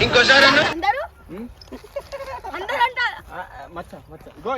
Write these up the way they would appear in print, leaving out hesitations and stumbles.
ఇంకోసారి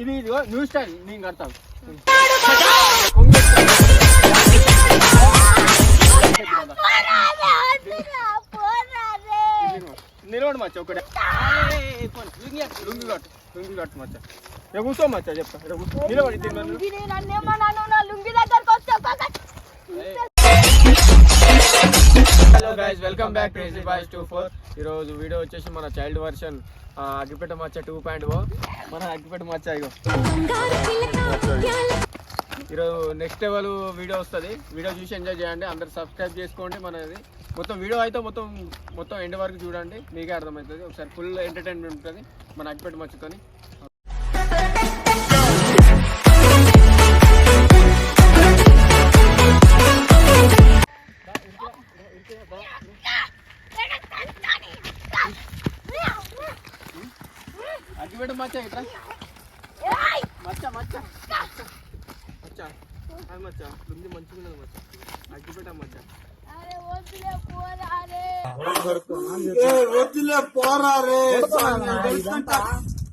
ఇది new style నేను కడతాను నిలవడు మచ్చ ఒకటే లుంగి కట్టు మచ్చ కూర్చో మచ్చ చెప్తా నిలబడి hello guys welcome back crazy boys 24 ఈరోజు వీడియో వచ్చేసి మన చైల్డ్ వర్షన్ అగ్గిపెట్ట మచ్చ 2.0 మన అగ్గిపెట్ట మచ్చ ఇగో ఈరోజు నెక్స్ట్ లెవెల్ వీడియో వస్తుంది. వీడియో చూసి ఎంజాయ్ చేయండి, అందరు సబ్స్క్రైబ్ చేసుకోండి. మనది మొత్తం వీడియో అయితే మొత్తం ఎండ్ వరకు చూడండి, మీకే అర్థమవుతుంది. ఒకసారి ఫుల్ ఎంటర్టైన్మెంట్ ఉంటుంది మన అగ్గిపెట్ట మచ్చతోని. అగ్గిపెట్ట మచ్చ ఇట్లా మచ్చ మచ్చ మచ్చ అది మచ్చ లుంగి మంచిగా ఉన్నది మచ్చ అగ్గిపెట్ట మచ్చ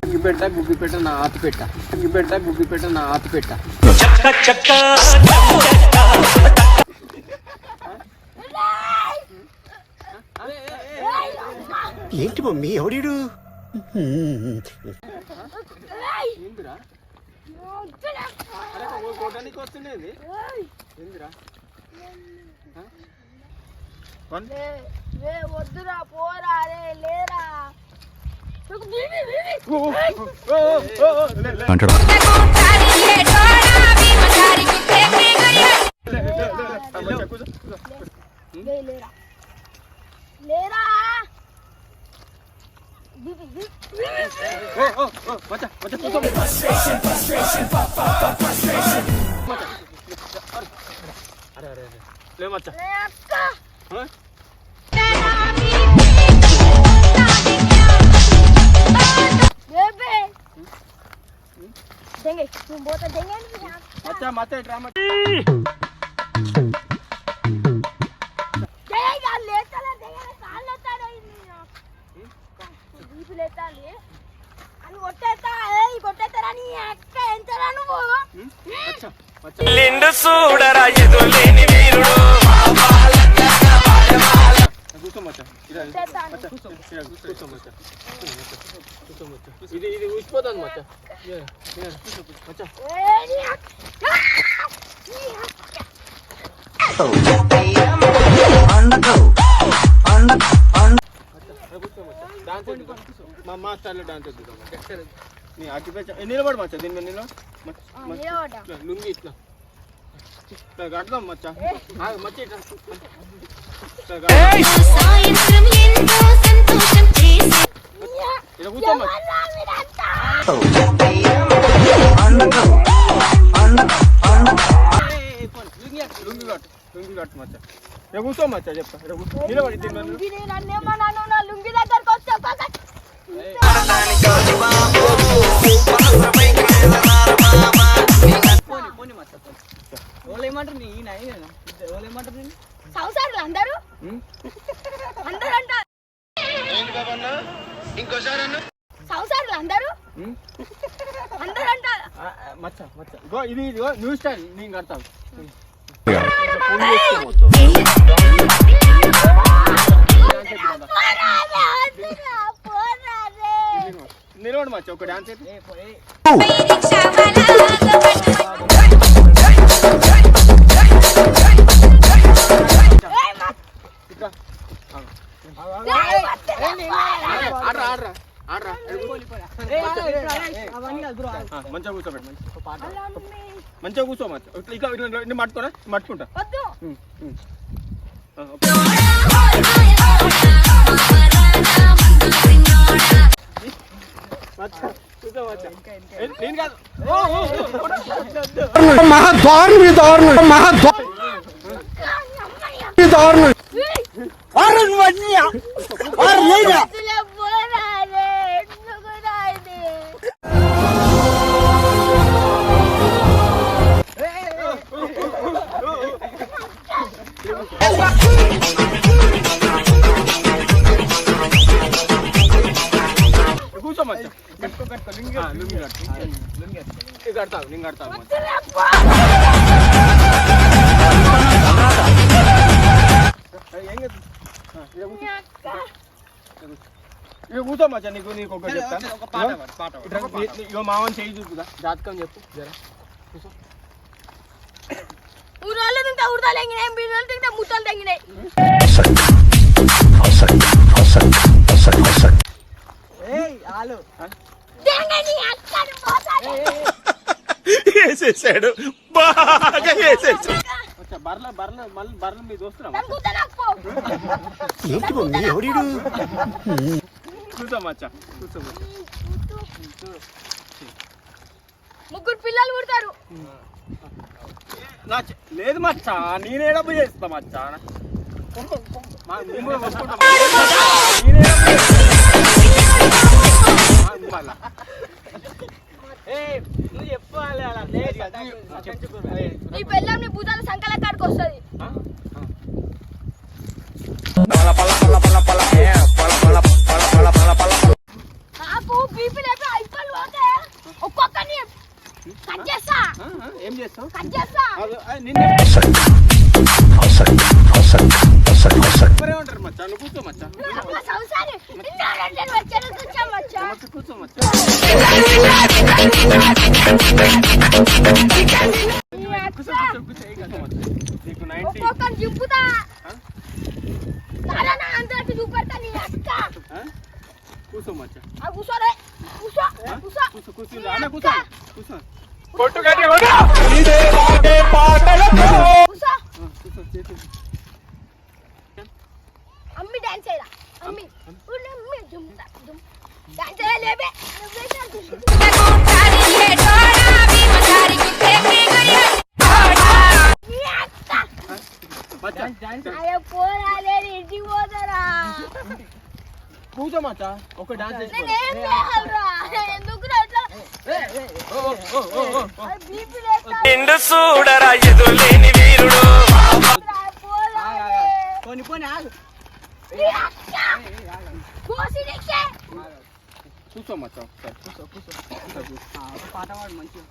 అగ్గిపెట్ట గుగ్గిపెట్ట నా ఆతిపెట్ట అగ్గిపెట్ట గుగ్గిపెట్ట నా ఆతిపెట్ట ఏంటి మమ్మీ ఎవడు ఏందిరా అరే కోటానికి వస్తుండేది ఏందిరా వద్దురా పోరా రే లేరా లేరా देंगे तुम बहुत देंगे मचा मचा ड्रामा देगा लेता ले देगा काल लेता नहीं दीप लेता ले అని కొట్టేతా ఏయ్ కొట్టేతరా నీ అక్క ఎంతరా నువ్వు మచ్చ మచ్చ లిండు చూడరా ఎదులేని వీరుడు కూర్చో మచ్చ కూర్చో మచ్చ ఇది ఊసిపోతుంది మచ్చ మచ్చ మా స్టైల్లో డాన్స్ చేద్దాం నీ అగ్గిపెట్ట నిలబడి మచ్చ దీని మీద నిలబడి లుంగి ఇట్లా కడదాం మచ్చ మచ్చ ఇట్లా కూర్చో మచ్చ లుంగి కట్టు మచ్చ కూర్చో మచ్చ చెప్తా నిలబడి దీని మీద లుంగి దగ్గరకు వచ్చా సంసారులు అందరూ అంటారు ఇంకోసారి సంసారులు అందరూ అంటారు మచ్చ మచ్చ ఇది న్యూ స్టైల్ నేను కడతాను నిలబడి మచ్చ ఒక డాన్స్ మంచిగా కూర్చోబెట్టి మంచిగా కూర్చో మచ్చ ఇట్లా నేను మట్టుకుంటా కడతాను నేను కడతాను వద్దులే అబ్బా. ఏం కాదు. నీ అక్క. ఇక కూర్చో మచ్చా నీకు నీకు ఒకటి చెప్తాను ఒక పాట పాడు, పాట పాడు, ఒక పాట. ఇగో మామని చేయి చూపుదా జాతకం చెప్పు జరా కూర్చో ఊరోళ్ళు తింటే ఉడతలు తెంగినాయి, బీరోళ్ళు తింటే ముద్దలు తెంగినాయి. తెంగని నీ అక్కని పోతాది. వేసేసాడు బాగా వేసేసాడు మచ్చా బర్ల మళ్ళీ బర్ల మీ దోస్తున్నా నన్ను గుద్దనక్కు. ఏంటి మమ్మీ ఎవడీడు కూర్చో మచ్చా కూర్చో మచ్చా ముగ్గురు పిల్లలు పుడతారు. లేదు మచ్చా నేనేడబ్బు చేస్తా మచ్చా నువ్వు చెప్పాలి అలా నీ పిల్లం నీ భుజాల సంకల కాడికి వస్తుంది. నాకు బీపీ లేక ఐపీఎల్ పోతే ఒక్కొక్కరిని కట్ చేస్తా. ఏం చేస్తావు కట్ చేస్తా. ఉంటారు మచ్చా నువ్వు కూర్చో మచ్చా అమ్మ సంసారి ఇన్నాళ్ళంటే వచ్చాను కూర్చో మచ్చా. కూర్చో మచ్చా నీ అక్క నీకు 90 ఒక్కొక్కరిని చింపుతా. నాన్న అందరికి చూపెడతా నీ అక్క. కూర్చో మచ్చా ఆ కూర్చోరే కూర్చో కూర్చో కూర్చో కూర్చో అన్న కూర్చో కూర్చో కొట్టు గట్టి కొట్టు కూర్చో. కూర్చో చేతి అమ్మి డాన్స్ చేయరా అమ్మి అమ్మి దుమ్తా దుమ్ డాన్స్ చేయలేబే మచ్చా అయ్యో పోరాలే ఇంటికి పోతారా. కూర్చో మచ్చా ఒక డాన్స్ చేసి నేనేం చేయాలరా ఎందుకు అట్లా బీపీ లేక నిండు చూడరా ఎదులేని వీరుడు పోరాలే పోనీ పోనీ ఆగు. నీ అక్క కోసి నీకే కూర్చో మచ్చా కూర్చో కూర్చో ఒక పాట పాడు మంచిగా.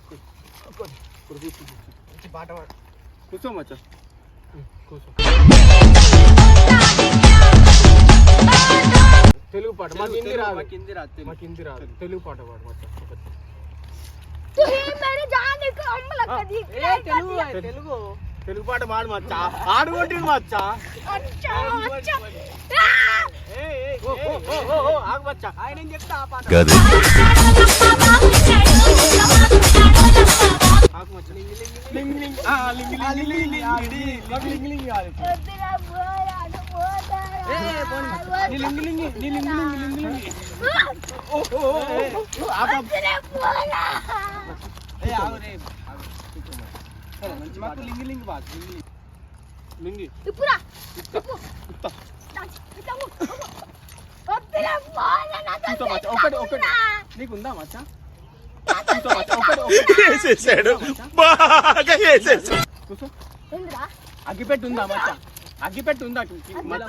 పాట పాడు. కూర్చో మచ్చా కూర్చో తెలుగు పాట మాకు హిందీ రాదు మాకు హిందీ రాదు. మాకు హిందీ రాదు తెలుగు పాట పాడు మచ్చా तू ही मेरी जान को अम्म लगता दी తెలుగు తెలుగు పాట పాడు మచ్చా ఆడు కొట్టింది మచ్చా अच्छा अच्छा ఆగు మచ్చా ఆయన ఏం చెప్తా ఆ పాట. ఆగు మచ్చా లింగ్ లింగ్ ఆ లింగ్ లింగ్ లింగ్ లింగ్ లింగ్ లింగ్ కాదు तेरा बोला तो बोला నీ లింగి లింగి నీ లింగి లింగి లింగి तेरा बोला ఆగు రే సరే మంచి మాకు లింగి లింగి బాగా లింగి లింగి ఇప్పుడా ఇప్పు ఇట్లా तेरा बोला ना కూర్చో तो మచ్చా ఒకటి నీకుందా మచ్చా కూర్చో మచ్చా ఒకటి వేసేసాడు బాగా వేసేసాడు కూర్చో ఏంద్రా అగ్గిపెట్టు ఉందా మచ్చా అగ్గిపెట్టు ఉందా మళ్ళా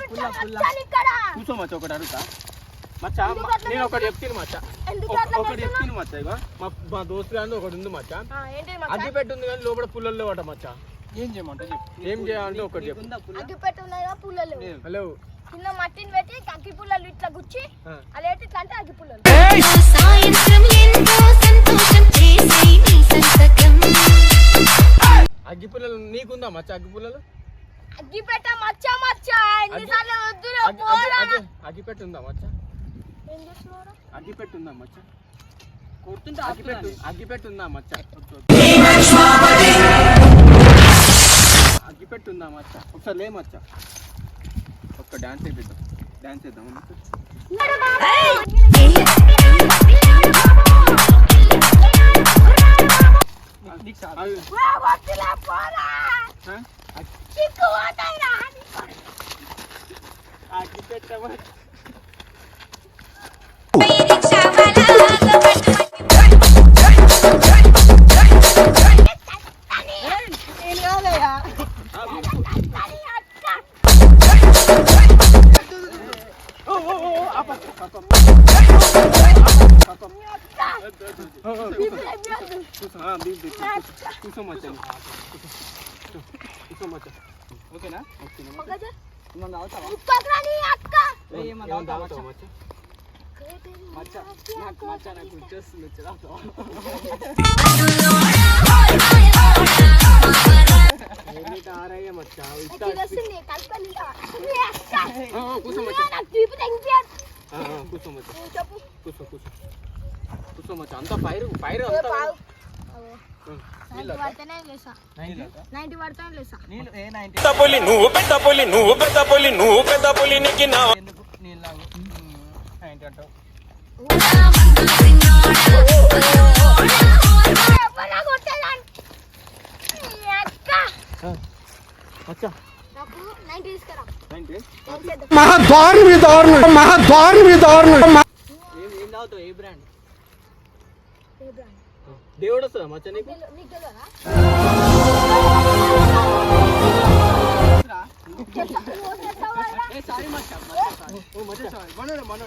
ఇక్కడ కూర్చో మచ్చా ఒకటి అడుగుతా మచ్చా నేను ఒకటి చెప్తాను మచ్చా ఎందుకు ఒకటి చెప్తాను మచ్చా ఇక మా దోస్తు కానీ ఒకటి ఉంది మచ్చా ఏంటి అగ్గిపెట్టు ఉంది కానీ లోపల పుల్లలు లేవట మచ్చా ఏం చేయమంటావు చెప్పు. ఏం చేయాలంటే ఒకటి చెప్పు నీకుందా పుల్ల? అగ్గి పెట్టున్నాయా పుల్లలు హలో చిన్న మట్టిని పెట్టి అగ్గి పుల్లలు ఇట్లా గుచ్చి అలా ఇట్లా అంటే అగ్గి పుల్లలు సాయంత్రం ఎంతో సంతోషం చేసి నీ సంతకం అగ్గి పుల్లలు నీకుందా మచ్చా అగ్గి పుల్లలు అగ్గి పెట్ట మచ్చ మచ్చ ఎన్నిసార్లు వద్దురా పోరా అగ్గిపెట్టు ఉందా మచ్చా ఏం చేస్తున్నావురా అగ్గిపెట్టు ఉందా మచ్చా కొడుతుంటే అగ్గిపెట్టు ఉందా మచ్చా అగ్గిపెట్టు ఉందా మచ్చా ఒకసారి లే మచ్చా ఒక్క డాన్స్ అయిపోద్దాం డాన్స్ చేద్దాం నీకు చాలు. వద్దురా పోరా చిక్కు పోతాయిరా అగ్గిపెట్టమా కూర్చో మచ్చా కూర్చో మచ్చా ఓకేనా ఒకటే ఏమన్నా తాగుతావా ఉప్పకరా నీ అక్క ఏమన్నా తాగుతావా మచ్చా మచ్చ నాకు వచ్చేస్తుంది తాగుతావా ఆరయ్య మచ్చా తిరస్తుంది కల్పని నీ అక్క కూర్చో మచ్చా నాకు తీపి తెంగిపోయారు కూర్చో మచ్చా చెప్పు కూర్చో మచ్చా అంతా ఫైర్ అంతా 90 పడతానే లేసా 90 పడతానే లేసా నీళ్ళు ఏ 90 పెద్ద పులి నువ్వు పెద్ద పులి నువ్వు పెద్ద పులి నువ్వు పెద్ద పులి నెక్కినావు ఎందుకు నీళ్ళు తాగు 90 అంటావు ఎవరా కొట్టేదాన్ని నీ అక్క మచ్చా నాకు 90 తీసుకురా 90 ఏం తాగుతావు ఏ బ్రాండ్ దేవుడు వస్తుందా మచ్చా నీకు నీకు తెలియదా ఏ సారీ మచ్చ ఓ మచ్చా మనోడు కాదు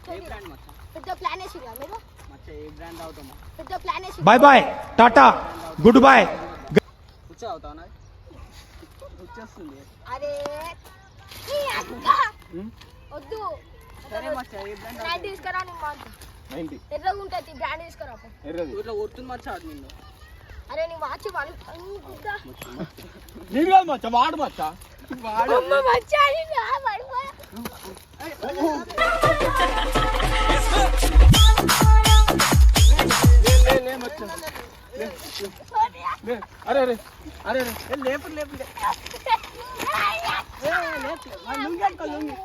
ఏ బ్రాండ్ మచ్చ పెద్ద ప్లాన్ వేసిరా మీరు మచ్చ ఏ బ్రాండ్ తాగుతామా పెద్ద ప్లాన్ వేసి bye bye tata good bye వచ్చి తాగుతావా వచ్చేస్తుంది అరే నీ అక్క వద్దు సరే మచ్చ ఏ బ్రాండ్ 90 తీసుకురా నీ మాట 90 ఎర్రగా ఉంటుంది బ్రాండ్ తీసుకురా పో. ఎర్రది ఊర్లో కొడుతుంది మచ్చ ఆడు నిన్ను అరే నీ వాచ్ వాళ్ళు గుద్దా నీకు కాదు మచ్చా వాడు మచ్చా అమ్మ మచ్చా అని నా పడిపోయా లే మచ్చా అరే అరే అరే అరే లేపు లుంగి అనుకో లుంగి